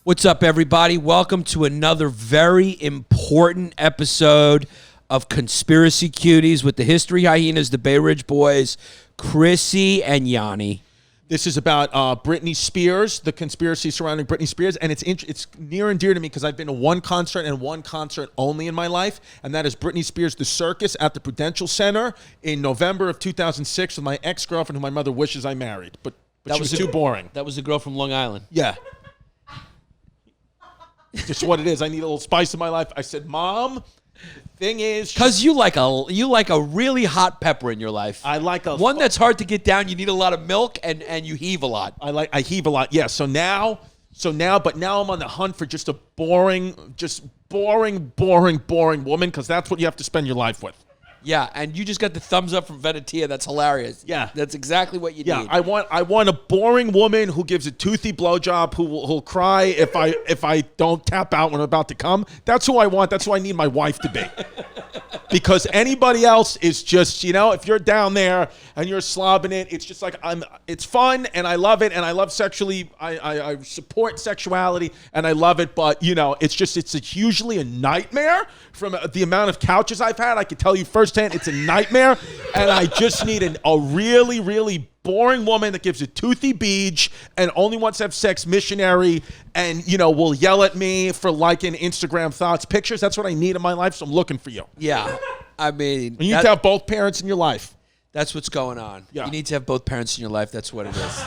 What's up, everybody? Welcome to another very important episode of Conspiracy Cuties with the History Hyenas, the Bay Ridge Boys, Chrissy and Yanni. This is about Britney Spears, the conspiracy surrounding Britney Spears, and it's near and dear to me because I've been to one concert and one concert only in my life, and that is Britney Spears' The Circus at the Prudential Center in November of 2006 with my ex-girlfriend who my mother wishes I married, but she was too boring. That was the girl from Long Island. Yeah. Just what it is. I need a little spice in my life. I said, Mom, the thing is... Because you like a really hot pepper in your life. I like a... One that's hard to get down. You need a lot of milk, and you heave a lot. I heave a lot, yeah. So now I'm on the hunt for just a boring woman, because that's what you have to spend your life with. Yeah, and you just got the thumbs up from Venetia. That's hilarious. Yeah. That's exactly what you need. Yeah, I want a boring woman who gives a toothy blowjob, who'll cry if I don't tap out when I'm about to come. That's who I want. That's who I need my wife to be. Because anybody else is just, if you're down there and you're slobbing it, it's just like it's fun and I love it and I love sexually. I support sexuality and I love it, but it's usually a nightmare from the amount of couches I've had. I can tell you firsthand, it's a nightmare, and I just need a really, really boring woman that gives a toothy beach and only wants to have sex missionary and, will yell at me for liking Instagram thoughts, pictures. That's what I need in my life, so I'm looking for you. Yeah. I mean... You need to have both parents in your life. That's what's going on. Yeah. You need to have both parents in your life. That's what it is.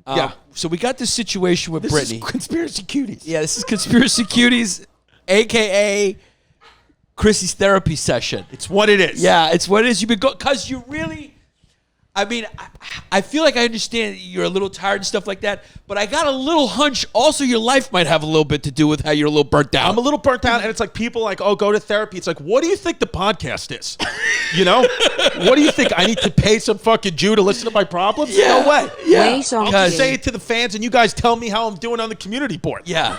Yeah. So we got this situation with Britney. This is Conspiracy Cuties. Yeah, this is Conspiracy Cuties, a.k.a. Chrissy's therapy session. It's what it is. Yeah, it's what it is. You've been because you really... I mean, I feel like I understand you're a little tired and stuff like that, but I got a little hunch also your life might have a little bit to do with how you're a little burnt out. I'm a little burnt out, and it's like people like, oh, go to therapy. It's like, what do you think the podcast is? What do you think? I need to pay some fucking Jew to listen to my problems? Yeah. No way. Yeah. I'll just say it to the fans, and you guys tell me how I'm doing on the community board. Yeah.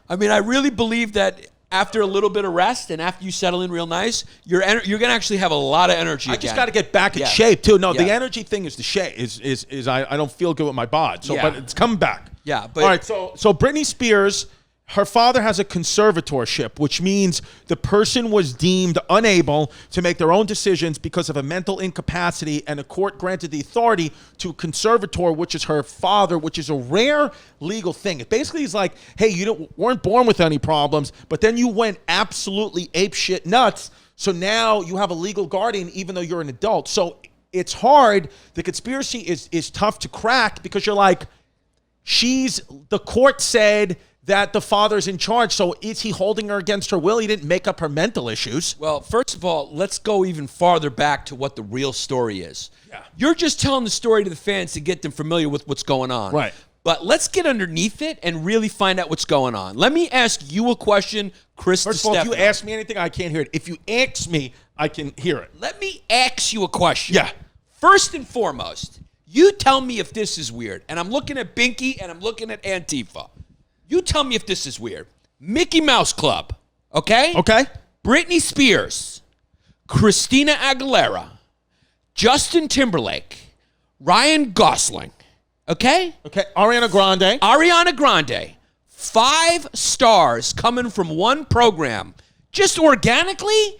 I mean, I really believe that after a little bit of rest and after you settle in real nice, you're going to actually have a lot of energy I again. just got to get back in shape, too. No, Yeah. the energy thing is the shape. Is I don't feel good with my bod. So, Yeah. but it's coming back. Yeah. But all right, so Britney Spears, her father has a conservatorship, which means the person was deemed unable to make their own decisions because of a mental incapacity, and the court granted the authority to a conservator, which is her father, which is a rare legal thing. It basically is like, hey, you weren't born with any problems, but then you went absolutely apeshit nuts, so now you have a legal guardian even though you're an adult. So it's hard. The conspiracy is tough to crack because you're like, the court said that the father's in charge, so is he holding her against her will? He didn't make up her mental issues. Well, first of all, let's go even farther back to what the real story is. Yeah. You're just telling the story to the fans to get them familiar with what's going on. Right. But let's get underneath it and really find out what's going on. Let me ask you a question, Chris. First of all, if you ask me anything, I can't hear it. If you ask me, I can hear it. Let me ask you a question. Yeah. First and foremost, you tell me if this is weird. And I'm looking at Binky and I'm looking at Antifa. You tell me if this is weird. Mickey Mouse Club, okay? Okay. Britney Spears, Christina Aguilera, Justin Timberlake, Ryan Gosling, okay? Okay, Ariana Grande. 5 stars coming from one program, just organically,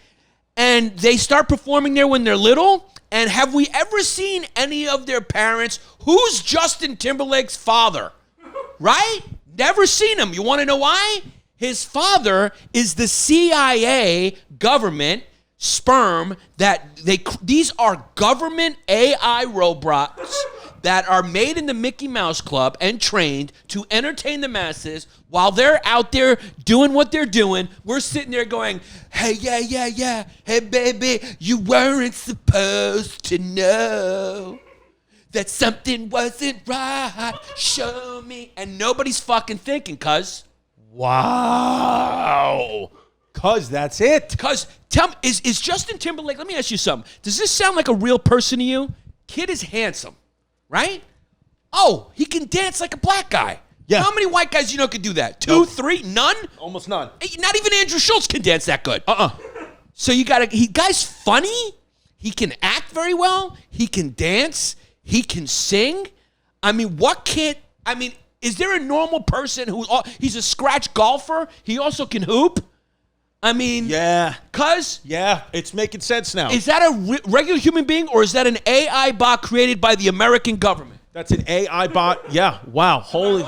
and they start performing there when they're little. And have we ever seen any of their parents? Who's Justin Timberlake's father? Right? Never seen him. You want to know why? His father is the CIA government sperm these are government AI robots that are made in the Mickey Mouse Club and trained to entertain the masses while they're out there doing what they're doing. We're sitting there going, hey, yeah. Hey, baby, you weren't supposed to know that something wasn't right. Show me. And nobody's fucking thinking, cuz. Wow. Cuz that's it. Cuz, tell me, is Justin Timberlake, let me ask you something. Does this sound like a real person to you? Kid is handsome, right? Oh, he can dance like a black guy. Yeah. How many white guys you know could do that? 2, 3, none? Almost none. Not even Andrew Schultz can dance that good. So guy's funny. He can act very well. He can dance. He can sing. I mean, Is there a normal person who he's a scratch golfer? He also can hoop. I mean, yeah, cuz yeah, it's making sense now. Is that a regular human being or is that an AI bot created by the American government? That's an AI bot. Yeah. Wow. Holy.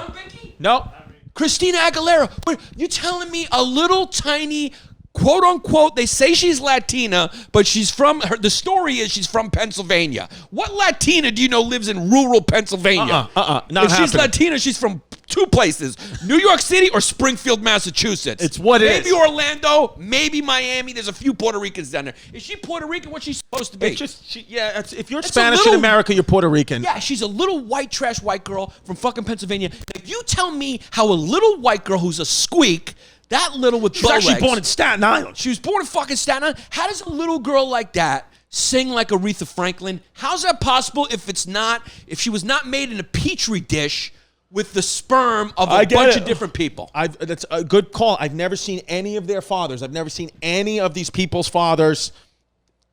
No. Christina Aguilera. You're telling me a little tiny, quote unquote, they say she's Latina, but she's from the story is she's from Pennsylvania. What Latina do you know lives in rural Pennsylvania? Not if she's Latina, she's from two places, New York City or Springfield, Massachusetts. It's what it is. Maybe Orlando, maybe Miami. There's a few Puerto Ricans down there. Is she Puerto Rican? What's she supposed to be? It's just, if you're Spanish in America, you're Puerto Rican. Yeah, she's a little white trash white girl from fucking Pennsylvania. Now, you tell me how a little white girl who's a squeak, that little with She's actually born in Staten Island. She was born in fucking Staten Island. How does a little girl like that sing like Aretha Franklin? How's that possible if she was not made in a Petri dish with the sperm of a bunch of different people? That's a good call. I've never seen any of their fathers. I've never seen any of these people's fathers.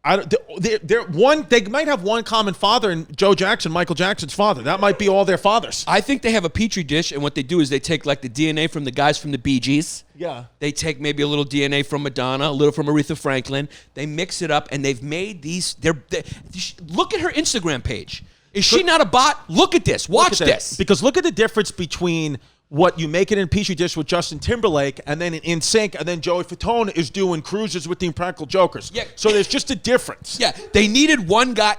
They might have one common father in Joe Jackson, Michael Jackson's father. That might be all their fathers. I think they have a Petri dish, and what they do is they take like the DNA from the guys from the Bee Gees. Yeah. They take maybe a little DNA from Madonna, a little from Aretha Franklin. They mix it up, and they've made these. Look at her Instagram page. Is she not a bot? Look at this. Watch this. Because look at the difference between what you make it in a Petri dish with Justin Timberlake and then in Sync, and then Joey Fatone is doing cruises with the Impractical Jokers. Yeah. So there's just a difference. Yeah, they needed one guy.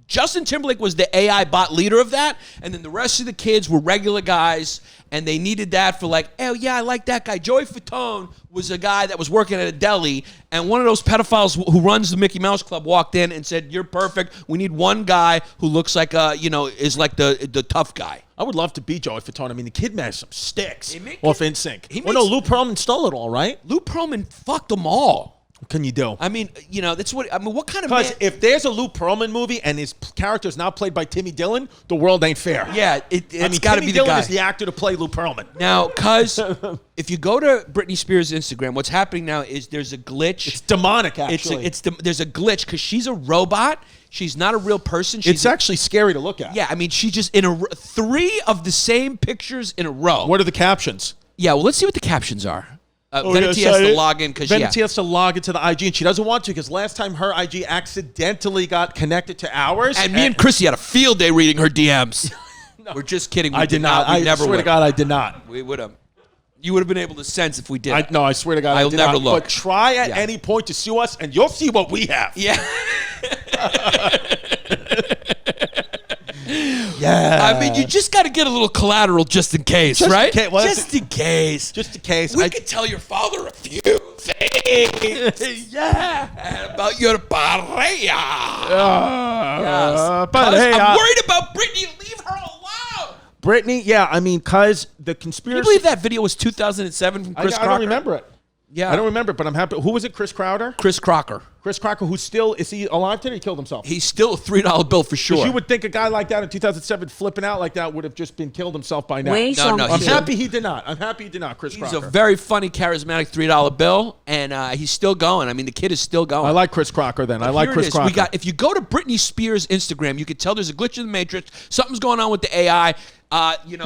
Justin Timberlake was the AI bot leader of that, and then the rest of the kids were regular guys, and they needed that for like, oh yeah, I like that guy. Joey Fatone was a guy that was working at a deli, and one of those pedophiles who runs the Mickey Mouse Club walked in and said, "You're perfect. We need one guy who looks like is like the tough guy." I would love to be Joey Fatone. I mean, the kid has some sticks off In Sync. No, Lou Pearlman stole it all, right? Lou Pearlman fucked them all. What can you do? I mean, that's what. I mean, what kind of man? Because if there's a Lou Pearlman movie and his character is now played by Timmy Dillon, the world ain't fair. Yeah, it's got to be the guy. Timmy Dillon is the actor to play Lou Pearlman. Now, cuz if you go to Britney Spears' Instagram, what's happening now is there's a glitch. It's demonic, actually. There's a glitch because she's a robot. She's not a real person. It's actually scary to look at. Yeah, I mean, she just in 3 of the same pictures in a row. What are the captions? Yeah, well, let's see what the captions are. Vanity has to log in because Vanity has to log into the IG, and she doesn't want to because last time her IG accidentally got connected to ours. And me and Chrissy had a field day reading her DMs. No, we're just kidding. I did not. I swear to God, I did not. We would have. You would have been able to sense if we did. No, I swear to God, I'll never look. But try at any point to sue us, and you'll see what we have. Yeah. Yeah. I mean, you just got to get a little collateral just in case, right? Just in case. Just in case. We could tell your father a few things. Yeah. About your pareja. Yes. I'm worried about Britney. Leave her alone. Britney, yeah, I mean, because the conspiracy. Can you believe that video was 2007 from Chris Crocker? I don't remember it. Yeah. I don't remember it, but I'm happy. Who was it? Chris Crowder? Chris Crocker. Chris Crocker, who's still, is he alive today? He killed himself. He's still a $3 bill for sure. Because you would think a guy like that in 2007 flipping out like that would have just been killed himself by now. No, I'm happy he did not. Chris Crocker. He's a very funny, charismatic $3 bill, and he's still going. I mean, the kid is still going. I like Chris Crocker then. I like Chris Crocker. If you go to Britney Spears' Instagram, you can tell there's a glitch in the matrix. Something's going on with the AI.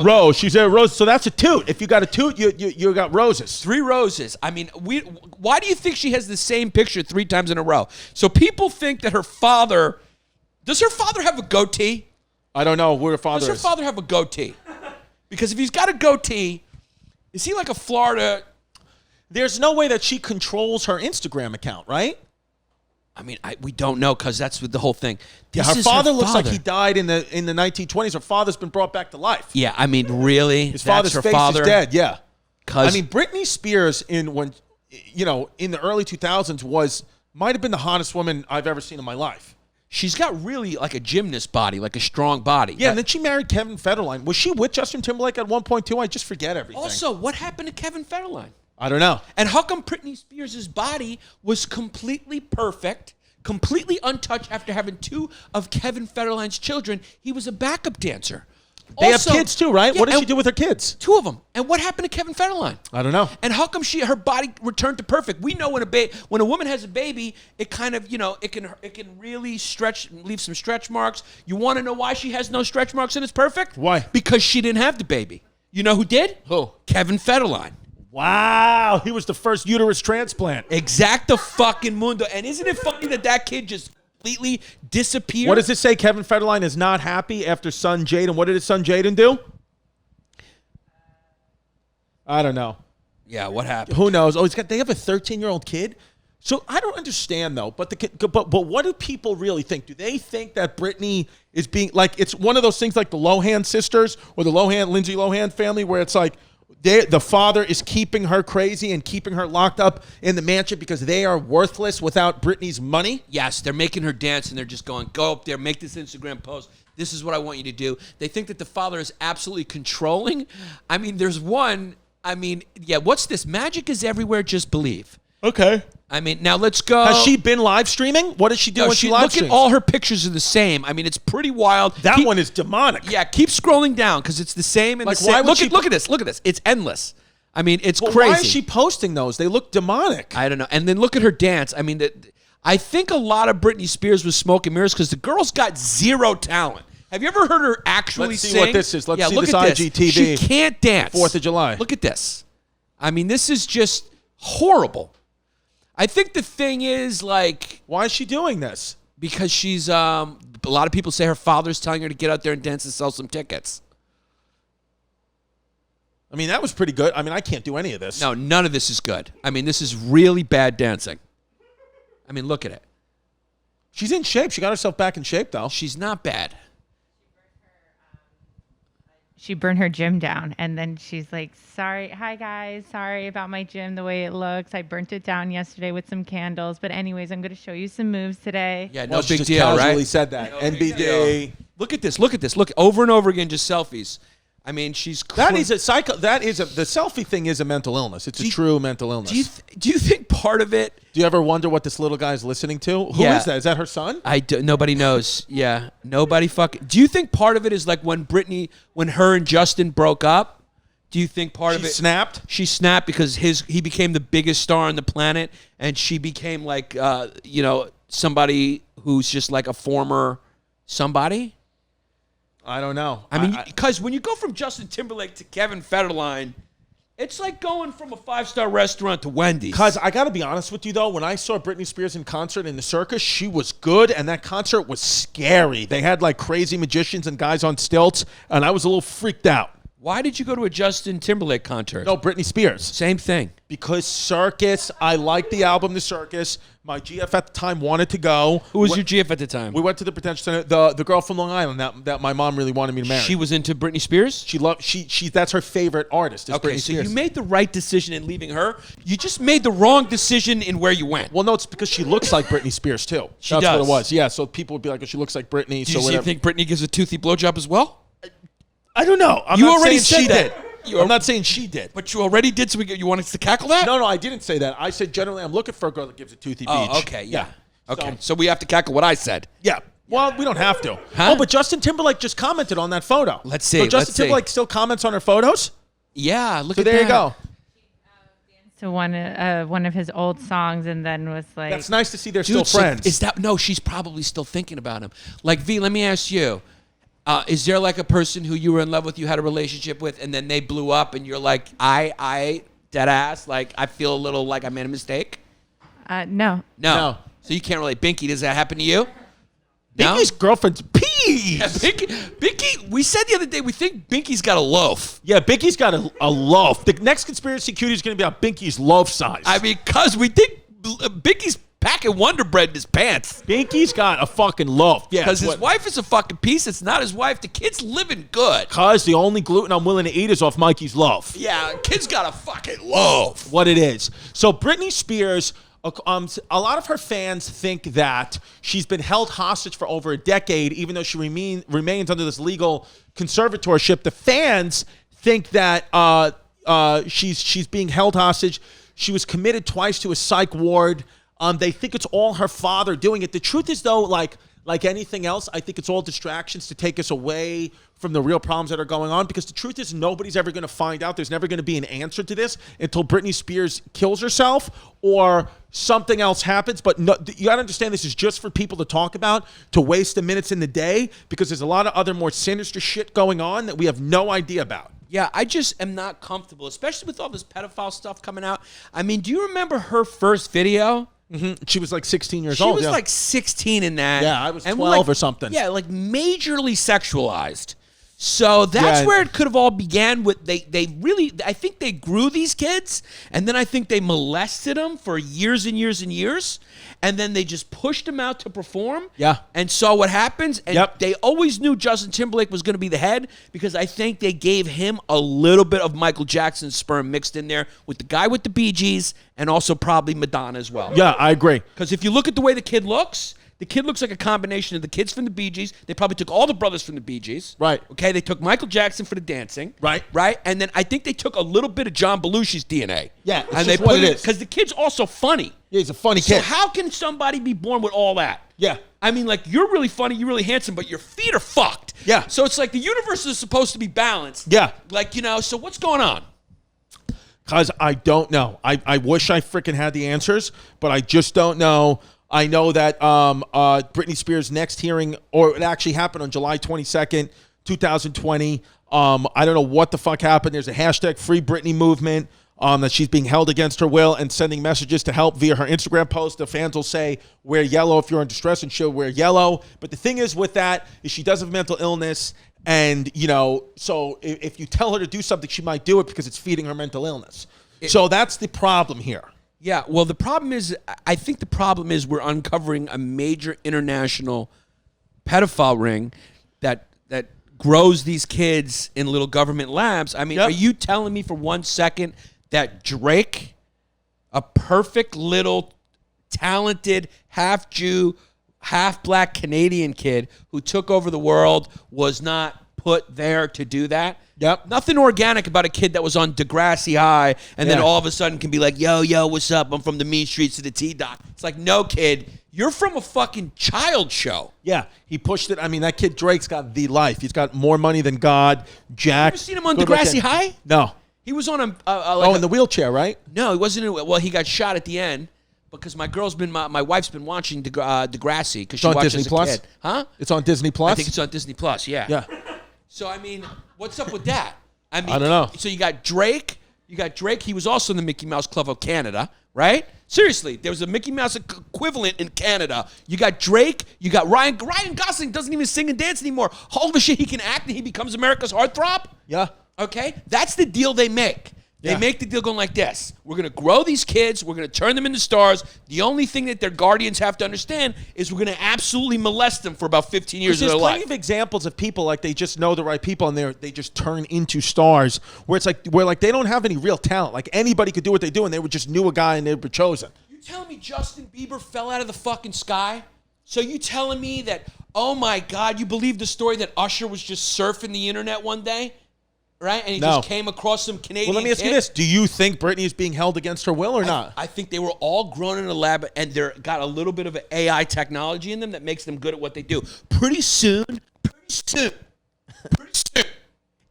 Rose. She's a rose. So that's a toot. If you got a toot, you got roses. 3 roses. I mean, why do you think she has the same picture 3 times in a row? So people think that does her father have a goatee? I don't know where her father is. Does her father have a goatee? Because if he's got a goatee, is he like a Florida? There's no way that she controls her Instagram account, right? I mean, we don't know because that's the whole thing. Her father looks like he died in the 1920s. Her father's been brought back to life. Yeah, I mean, really? His father's face is dead, yeah. I mean, Britney Spears in the early 2000s might have been the hottest woman I've ever seen in my life. She's got really like a gymnast body, like a strong body. Yeah, and then she married Kevin Federline. Was she with Justin Timberlake at one point too? I just forget everything. Also, what happened to Kevin Federline? I don't know. And how come Britney Spears' body was completely perfect, completely untouched after having 2 of Kevin Federline's children? He was a backup dancer. They have kids too, right? Yeah, what did she do with her kids? 2 of them. And what happened to Kevin Federline? I don't know. And how come her body returned to perfect? We know when a woman has a baby, it kind of, it can really leave some stretch marks. You want to know why she has no stretch marks and it's perfect? Why? Because she didn't have the baby. You know who did? Who? Kevin Federline. Wow, he was the first uterus transplant. Exacto fucking mundo. And isn't it funny that that kid just completely disappeared? What does it say? Kevin Federline is not happy after son Jaden. What did his son Jaden do? I don't know. Yeah, what happened? Who knows? Oh, they have a 13-year-old kid. So I don't understand though. But what do people really think? Do they think that Britney is being like, it's one of those things like the Lohan sisters or the Lindsay Lohan family, where it's like the father is keeping her crazy and keeping her locked up in the mansion because they are worthless without Britney's money? Yes, they're making her dance and they're just going, go up there, make this Instagram post. This is what I want you to do. They think that the father is absolutely controlling. I mean, there's one. I mean, yeah, what's this? Magic is everywhere, just believe. Okay. I mean, now let's go. Has she been live streaming? What does she do when she live streams? Look at all her pictures are the same. I mean, it's pretty wild. That one is demonic. Yeah, keep scrolling down because it's the same and like, the same. Look at this. Look at this. It's endless. I mean, it's crazy. Why is she posting those? They look demonic. I don't know. And then look at her dance. I mean, I think a lot of Britney Spears was smoke and mirrors because the girl's got zero talent. Have you ever heard her actually sing? Let's see what this is. Let's see look this at IGTV. She can't dance. 4th of July. Look at this. I mean, this is just horrible. I think the thing is, like... Why is she doing this? Because she's... a lot of people say her father's telling her to get out there and dance and sell some tickets. I mean, that was pretty good. I mean, I can't do any of this. No, none of this is good. I mean, this is really bad dancing. I mean, look at it. She's in shape. She got herself back in shape, though. She's not bad. She burned her gym down, and then she's like, sorry, hi guys, sorry about my gym, the way it looks. I burnt it down yesterday with some candles, but anyways, I'm going to show you some moves today. Yeah, no Well, she big just deal, right? casually said that. No NBD. Look at this. Look at this. Look, over and over again, just selfies. I mean, she's... That is a psycho. The selfie thing is a mental illness. It's a true mental illness. Do you think part of it... Do you ever wonder what this little guy's listening to? Who is that? Is that her son? Nobody knows. Yeah, nobody fucking... Do you think part of it is like when her and Justin broke up? Do you think part of it... snapped? She snapped because he became the biggest star on the planet, and she became like, somebody who's just like a former somebody? I don't know. I mean, because when you go from Justin Timberlake to Kevin Federline, it's like going from a 5-star restaurant to Wendy's. Because I got to be honest with you, though, when I saw Britney Spears in concert in the circus, she was good, and that concert was scary. They had, like, crazy magicians and guys on stilts, and I was a little freaked out. Why did you go to a Justin Timberlake concert? No, Britney Spears. Same thing. Because Circus, I liked the album The Circus. My GF at the time wanted to go. Who was your GF at the time? We went to the Potential Center. The girl from Long Island that my mom really wanted me to marry. She was into Britney Spears? She that's her favorite artist. Is Okay, Britney so Spears. you made the right decision in leaving her. You just made the wrong decision in where you went. Well, no, it's because she looks like Britney Spears too. She That's does. what it was. Yeah, so people would be like, oh, she looks like Britney. Do you think Britney gives a toothy blowjob as well? I don't know. I'm You not already saying she said that. did. I'm not saying she did. But you already did, so you want us to cackle that? No, I didn't say that. I said generally I'm looking for a girl that gives a toothy beach. Oh, okay, yeah. Okay, so we have to cackle what I said. Yeah. Well, we don't have to. Huh? Oh, but Justin Timberlake just commented on that photo. Let's see. So Justin Timberlake still comments on her photos? Yeah, look So at that. there you go. To one of his old songs, and then was like, That's nice to see they're Dude, still friends. No, she's probably still thinking about him. Like, V, let me ask you. Is there like a person who you were in love with, you had a relationship with, and then they blew up, and you're like, I dead ass, like I feel a little like I made a mistake? no. No. So you can't relate. Binky, does that happen to you? Binky's girlfriend's peas. Yeah, Binky, we said the other day we think Binky's got a loaf. Yeah, Binky's got a loaf. The next Conspiracy Cutie is going to be about Binky's loaf size. I mean, because we think Binky's packing Wonder Bread in his pants. Binky's got a fucking loaf. Yeah, Because his wife is a fucking piece. It's not his wife. The kid's living good. Because the only gluten I'm willing to eat is off Mikey's loaf. Yeah, kid's got a fucking loaf. What it is. So Britney Spears, a lot of her fans think that she's been held hostage for over a decade, even though she remains under this legal conservatorship. The fans think that she's being held hostage. She was committed twice to a psych ward. They think it's all her father doing it. The truth is, though, like Like anything else, I think it's all distractions to take us away from the real problems that are going on, because the truth is nobody's ever going to find out. There's never going to be an answer to this until Britney Spears kills herself or something else happens. But no, you got to understand, this is just for people to talk about, to waste the minutes in the day, because there's a lot of other more sinister shit going on that we have no idea about. Yeah, I just am not comfortable, especially with all this pedophile stuff coming out. I mean, do you remember her first video? Mm-hmm. She was like 16 years old. She was like 16 in that. Yeah, I was 12 like, or something. Yeah, like majorly sexualized. So that's where it could have all began with. They really, I think they grew these kids, and then I think they molested them for years and years and years, and then they just pushed them out to perform. Yeah. And saw what happens. And they always knew Justin Timberlake was going to be the head, because I think they gave him a little bit of Michael Jackson's sperm mixed in there with the guy with the Bee Gees, and also probably Madonna as well. Yeah, I agree. Because if you look at the way the kid looks like a combination of the kids from the Bee Gees. They probably took all the brothers from the Bee Gees. Right. Okay, they took Michael Jackson for the dancing. Right. Right? And then I think they took a little bit of John Belushi's DNA. Yeah, and they put it because the kid's also funny. Yeah, he's a funny kid. So how can somebody be born with all that? Yeah. I mean, like, you're really funny, you're really handsome, but your feet are fucked. Yeah. So it's like the universe is supposed to be balanced. Yeah. Like, so what's going on? Because I don't know. I wish I freaking had the answers, but I just don't know. I know that Britney Spears' next hearing, or it actually happened on July 22nd, 2020. I don't know what the fuck happened. There's a hashtag Free Britney movement that she's being held against her will and sending messages to help via her Instagram post. The fans will say, wear yellow if you're in distress, and she'll wear yellow. But the thing is with that is she does have mental illness. And, so if you tell her to do something, she might do it because it's feeding her mental illness. So that's the problem here. Yeah, well, I think the problem is we're uncovering a major international pedophile ring that grows these kids in little government labs. I mean, Are you telling me for 1 second that Drake, a perfect little talented half Jew, half black Canadian kid who took over the world, was not put there to do that? Yep. Nothing organic about a kid that was on Degrassi High and then all of a sudden can be like, yo, what's up? I'm from the mean streets of the T-Dot. It's like, no, kid, you're from a fucking child show. Yeah, he pushed it. I mean, that kid Drake's got the life. He's got more money than God. Jack. You ever seen him on Degrassi High? No. He was on in the wheelchair, right? No, he wasn't. Well, he got shot at the end because my wife's been watching Degrassi because she watches Disney as a Plus? kid. Huh? It's on Disney Plus? I think it's on Disney Plus, yeah. Yeah. So, I mean, what's up with that? I mean, I don't know. So you got Drake. He was also in the Mickey Mouse Club of Canada, right? Seriously, there was a Mickey Mouse equivalent in Canada. You got Drake. You got Ryan. Ryan Gosling doesn't even sing and dance anymore. All the shit he can act, and he becomes America's heartthrob. Yeah. Okay? That's the deal they make. They make the deal going like this. We're going to grow these kids. We're going to turn them into stars. The only thing that their guardians have to understand is we're going to absolutely molest them for about 15 years of their life. There's plenty of examples of people like they just know the right people and they just turn into stars where it's like they don't have any real talent. Like anybody could do what they do and they just knew a guy and they were chosen. You telling me Justin Bieber fell out of the fucking sky? So you telling me that, oh my God, you believe the story that Usher was just surfing the internet one day? Right? And he just came across some Canadian Well, let me ask you this. Do you think Britney is being held against her will or not? I think they were all grown in a lab and they're got a little bit of an AI technology in them that makes them good at what they do. Pretty soon,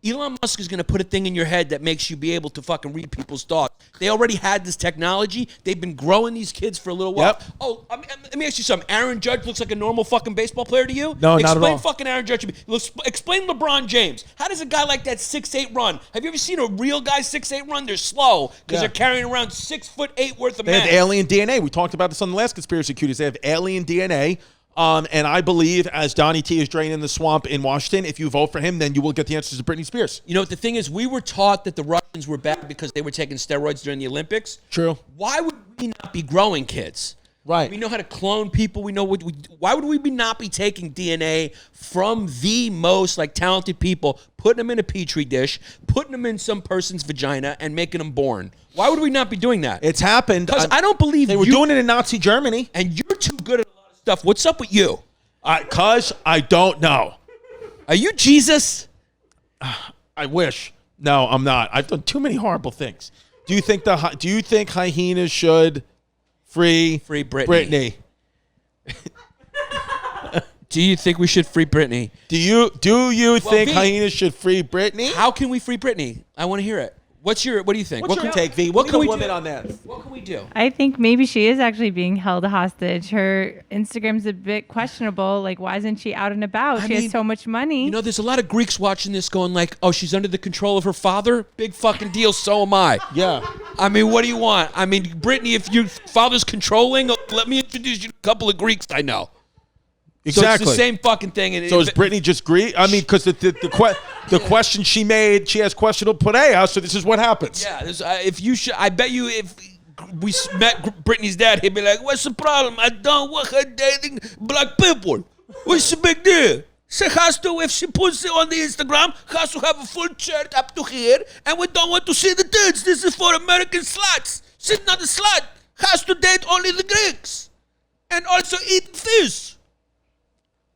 Elon Musk is going to put a thing in your head that makes you be able to fucking read people's thoughts. They already had this technology. They've been growing these kids for a little while. Yep. Oh, let me ask you something. Aaron Judge looks like a normal fucking baseball player to you? No, not at all. Explain fucking Aaron Judge to me. Explain LeBron James. How does a guy like that 6'8" run? Have you ever seen a real guy 6'8" run? They're slow because they're carrying around 6'8" worth of mass. They have alien DNA. We talked about this on the last Conspiracy Cuties. They have alien DNA. And I believe, as Donnie T is draining the swamp in Washington, if you vote for him, then you will get the answers to Britney Spears. You know what the thing is? We were taught that the Russians were bad because they were taking steroids during the Olympics. True. Why would we not be growing kids? Right. We know how to clone people. We know why would we not be taking DNA from the most talented people, putting them in a petri dish, putting them in some person's vagina, and making them born? Why would we not be doing that? It's happened. Because I don't believe they were doing it in Nazi Germany. And you're too good at a lot of stuff. What's up with you? Because I don't know. Are you Jesus? I wish. No, I'm not. I've done too many horrible things. Do you think Hyenas should free Britney? Do you think we should free Britney? Do you think V, Hyenas should free Britney? How can we free Britney? I want to hear it. What do you think? What's your take, V? What can we limit on that? What can we do? I think maybe she is actually being held hostage. Her Instagram's a bit questionable. Like, why isn't she out and about? She has so much money. You know, there's a lot of Greeks watching this going like, oh, she's under the control of her father? Big fucking deal, so am I. Yeah. I mean, what do you want? I mean, Britney, if your father's controlling, let me introduce you to a couple of Greeks I know. Exactly. So it's the same fucking thing. And so is Britney just Greek? I mean, because the question she made, she has questionable paideia, so this is what happens. Yeah, I bet you if we met Britney's dad, he'd be like, what's the problem? I don't want her dating black people. What's the big deal? She has to, if she puts it on the Instagram, has to have a full shirt up to here, and we don't want to see the tits. This is for American sluts. She's not a slut. Has to date only the Greeks. And also eat fish.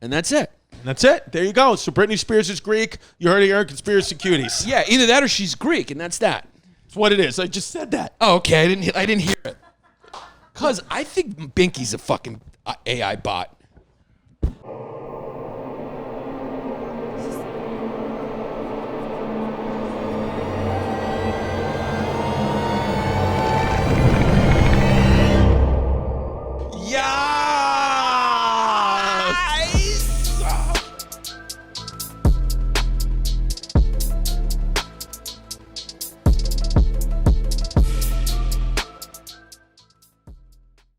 And that's it. That's it. There you go. So Britney Spears is Greek. You heard it here on Conspiracy Cuties. Yeah, either that or she's Greek, and that's that. That's what it is. I just said that. Oh, okay. I didn't hear it. Cause I think Binky's a fucking AI bot.